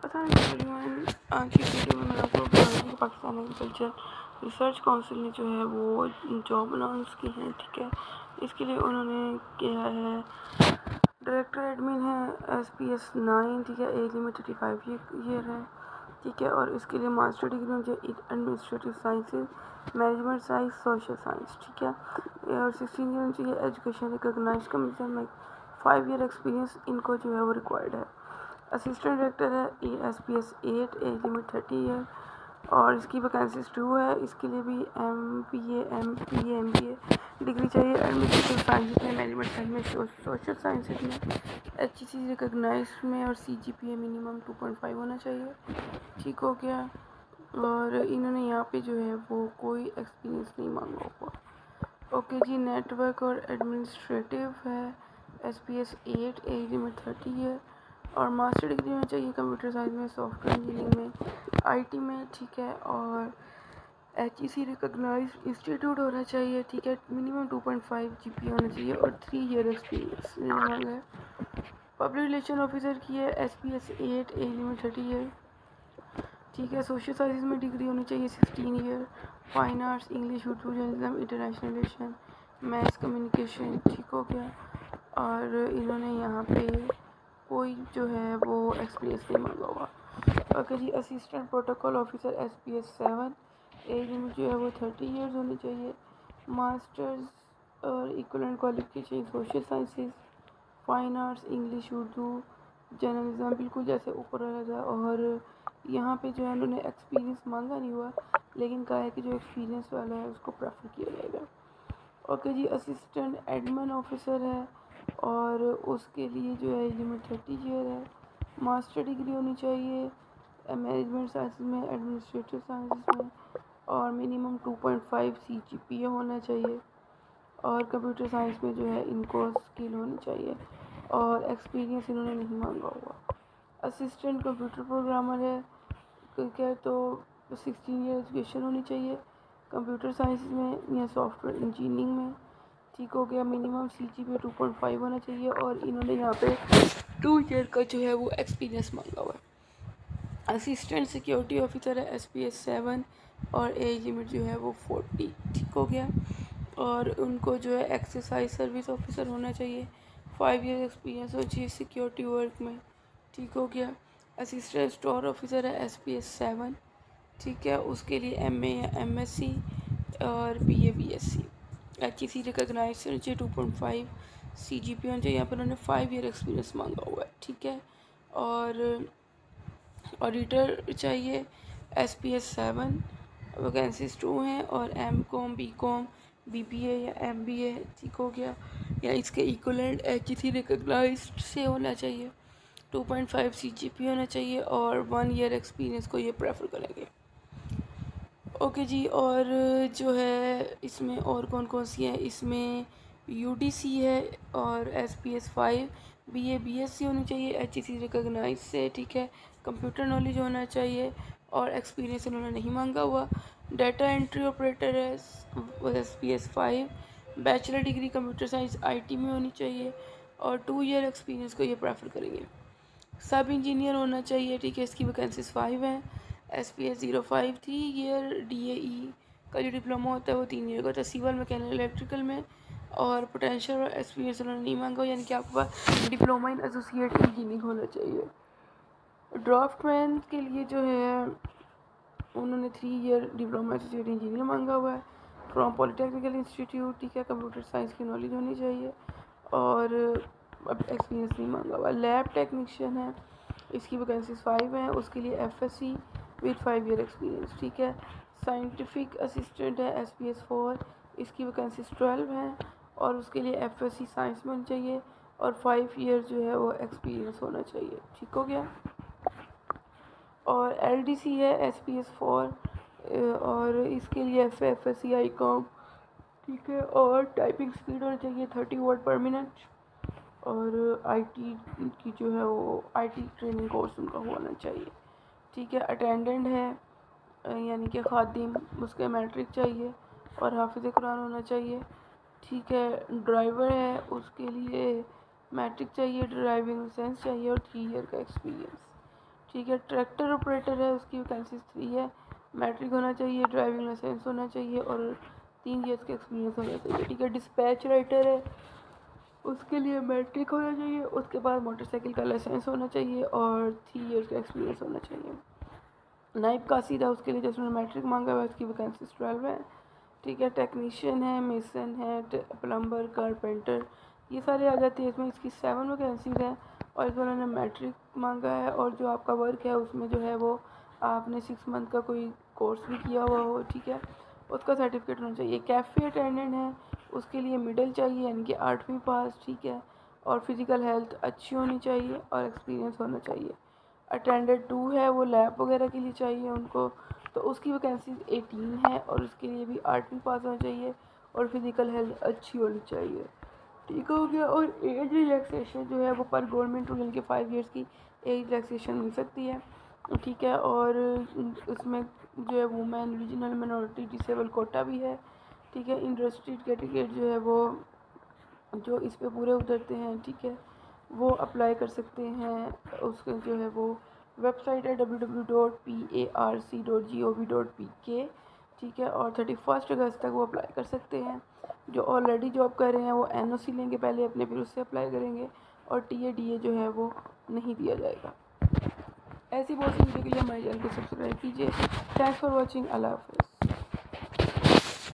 पता नहीं आज की वीडियो में मैं आपको बताऊँगी कि पाकिस्तान एग्रीकल्चर रिसर्च काउंसिल ने जो है वो जॉब अनाउंस की है। ठीक है, इसके लिए उन्होंने किया है डायरेक्टर एडमिन है SPS 9। ठीक है, एज लिमिट 35 ईयर है। ठीक है, और इसके लिए मास्टर डिग्री होनी चाहिए administrative sciences, management science, social science. ठीक है, और 16 ईयर होनी चाहिए एजुकेशन रिकॉग्नाइज कमीशन में 5 ईयर एक्सपीरियंस इनको जो है वो रिक्वायर्ड है। असिस्टेंट डायरेक्टर है SPS 8, एज लिमिट 30 ईयर, और इसकी वैकेंसीज 2 है। इसके लिए भी MPA MPA डिग्री चाहिए एडमिनिस्ट्रेटिव साइंस में, मैनेजमेंट साइंस में, सोशल साइंसेज में, HEC रिकॉग्नाइज में, और CGPA मिनिमम 2.5 होना चाहिए। ठीक हो गया। और इन्होंने यहाँ पे जो है वो कोई एक्सपीरियंस नहीं मांगा हुआ। ओके जी, नेटवर्क और एडमिनिस्ट्रेटिव है SPS 8, एज लिमिट 30 है, और मास्टर डिग्री होनी चाहिए कंप्यूटर साइंस में, सॉफ्टवेयर इंजीनियरिंग में, IT में। ठीक है, और HEC रिकॉग्नाइज इंस्टीट्यूट होना चाहिए। ठीक है, मिनिमम 2.5 GPA होना चाहिए, और 3 ईयर एक्सपीरियंस मांगा है। पब्लिक रिलेशन ऑफिसर की है SPS 8, एज लिमिट 30 है। ठीक है, सोशल साइंस में डिग्री होनी चाहिए 16 year, fine arts, English, Urdu, journalism, international relation, maths, communication. ठीक हो गया। और इन्होंने यहाँ पे कोई जो है वो एक्सपीरियंस नहीं मांगा हुआ। Okay ji, assistant protocol officer SPS 7, age limit जो है वो 30 ईयर्स होनी चाहिए। मास्टर्स और equivalent qualification social sciences, fine arts, English, Urdu, journalism, बिल्कुल जैसे ऊपर वाला था। और यहाँ पे जो है उन्होंने एक्सपीरियंस मांगा नहीं हुआ, लेकिन कहा है कि जो एक्सपीरियंस वाला है उसको प्रेफर किया जाएगा। Okay ji, assistant admin officer है, और उसके लिए जो है लिमिट 30 ईयर है। मास्टर डिग्री होनी चाहिए मैनेजमेंट साइंस में, एडमिनिस्ट्रेटिव साइंस में, और मिनिमम 2.5 CGPA होना चाहिए। और कंप्यूटर साइंस में जो है इनको स्किल होनी चाहिए, और एक्सपीरियंस इन्होंने नहीं मांगा हुआ। असिस्टेंट कंप्यूटर प्रोग्रामर है, ठीक है, तो 16 ईयर एजुकेशन होनी चाहिए कंप्यूटर साइंस में या सॉफ्टवेयर इंजीनियरिंग में। ठीक हो गया। मिनिमम CGPA 2.5 होना चाहिए, और इन्होंने यहाँ पे 2 ईयर का जो है वो एक्सपीरियंस मांगा हुआ है। असिस्टेंट सिक्योरिटी ऑफिसर है SPS 7, और एज लिमिट जो है वो 40। ठीक हो गया। और उनको जो है एक्सरसाइज सर्विस ऑफिसर होना चाहिए, 5 ईयर एक्सपीरियंस हो चाहिए सिक्योरिटी वर्क में। ठीक हो गया। असिस्टेंट स्टोर ऑफिसर है SPS 7। ठीक है, उसके लिए MA या MSc और BA BSc, HEC रिकॉग्नाइज होनी चाहिए 2.5 CGPA होना चाहिए। यहाँ पर उन्होंने 5 ईयर एक्सपीरियंस मांगा हुआ है। ठीक है, और ऑडिटर चाहिए SPS 7, वैकेंसीज 2 हैं, और MCOM BCOM BBA या MBA। ठीक हो गया, या इसके इक्वलेंट HEC रिकॉग्नाइज्ड से होना चाहिए, 2.5 CGPA होना चाहिए, और 1 ईयर एक्सपीरियंस को ये प्रेफर करेंगे। ओके जी, और जो है इसमें और कौन कौन सी है, इसमें UDC है, और SPS 5, BA BSc होनी चाहिए HEC रिकॉग्नाइज से। ठीक है, कंप्यूटर नॉलेज होना चाहिए, और एक्सपीरियंस इन्होंने नहीं मांगा हुआ। डाटा एंट्री ऑपरेटर है SPS 5, bachelor degree computer science IT में होनी चाहिए, और 2 ईयर एक्सपीरियंस को ये प्रेफर करेंगे। सब इंजीनियर होना चाहिए। ठीक है, इसकी वैकेंसीज 5 हैं। SPS 05, 3 ईयर DAE का जो डिप्लोमा होता है वो 3 ईयर का होता है सिविल, मैकेनिकल, इलेक्ट्रिकल में, और पोटेंशियल और एक्सपीरियंस उन्होंने नहीं मांगा, यानी कि आपके पास डिप्लोमा इन एसोसिएट इंजीनियरिंग होना चाहिए। ड्राफ्टमैन के लिए जो है उन्होंने 3 ईयर डिप्लोमा एसोसिएट इंजीनियर मांगा हुआ है फ्रॉम पॉलिटेक्निकल इंस्टीट्यूट। ठीक है, कंप्यूटर साइंस की नॉलेज होनी चाहिए, और अब एक्सपीरियंस नहीं मांगा हुआ। लैब टेक्नीशियन है, इसकी वैकेंसीज 5 हैं, उसके लिए FSc विद 5 ईयर एक्सपीरियंस। ठीक है, साइंटिफिक असिस्टेंट है SPS 4, इसकी वैकेंसीज 12 हैं, और उसके लिए FSc साइंस में होनी चाहिए, और 5 ईयर जो है वो एक्सपीरियंस होना चाहिए। ठीक हो गया। और LDC है SPS 4, और इसके लिए FSc ICOM। ठीक है, और टाइपिंग स्पीड होनी चाहिए 30 वर्ड पर मिनट, और IT की जो है वो IT ट्रेनिंग कोर्स उनका होना चाहिए। ठीक है, अटेंडेंट है यानी कि खादिम, उसके मैट्रिक चाहिए, और हाफिज़ कुरान होना चाहिए। ठीक है, ड्राइवर है, उसके लिए मैट्रिक चाहिए, ड्राइविंग लाइसेंस चाहिए, और 3 ईयर का एक्सपीरियंस। ठीक है। ट्रैक्टर ऑपरेटर है, उसकी वैकेंसीज 3 है। मैट्रिक होना चाहिए, ड्राइविंग लाइसेंस होना चाहिए और 3 ईयर्स का एक्सपीरियंस होना चाहिए, ठीक है। डिस्पैच राइटर है, उसके लिए मैट्रिक होना चाहिए, उसके बाद मोटरसाइकिल का लाइसेंस होना चाहिए और 3 ईयर्स का एक्सपीरियंस होना चाहिए। नाइब कासिद है, उसके लिए जिसने मैट्रिक मांगा हुआ है उसकी वैकेंसीज 12 है, ठीक है। टेक्नीशियन है, मेसन है, प्लम्बर, कारपेंटर, ये सारे आ जाते हैं इसमें। इसकी 7 वैकेंसीज हैं और इसमें उन्होंने मैट्रिक मांगा है और जो आपका वर्क है उसमें जो है वो आपने 6 मंथ का कोई कोर्स भी किया हुआ हो, ठीक है, उसका सर्टिफिकेट होना चाहिए। कैफ़े अटेंडेंट है, उसके लिए मिडिल चाहिए यानी कि 8वीं पास, ठीक है, और फिज़िकल हेल्थ अच्छी होनी चाहिए और एक्सपीरियंस होना चाहिए। अटेंडेंट 2 है, वो लैब वगैरह के लिए चाहिए उनको, तो उसकी वैकेंसी 18 है और उसके लिए भी 8वीं पास होना चाहिए और फिज़िकल हेल्थ अच्छी होनी चाहिए, ठीक हो गया। और एज रिलैक्सेशन जो है वो पर गवर्नमेंट रूल के 5 ईयर्स की एज रिलैक्सेशन मिल सकती है, ठीक है। और उसमें जो है women, regional minority, disable quota भी है, ठीक है। इंडस्ट्री कैटेगरी जो है वो जो इस पे पूरे उतरते हैं, ठीक है, वो अप्लाई कर सकते हैं। उसका जो है वो वेबसाइट है www.parc.gov.pk, ठीक है। और 31 अगस्त तक वो अप्लाई कर सकते हैं। जो ऑलरेडी जॉब कर रहे हैं वो NOC लेंगे पहले अपने, फिर उससे अप्लाई करेंगे और TA DA जो है वो नहीं दिया जाएगा। ऐसी बहुत सी वीडियो के लिए हमारे चैनल को सब्सक्राइब कीजिए। Thanks for watching. अल्लाह हाफ़िज़।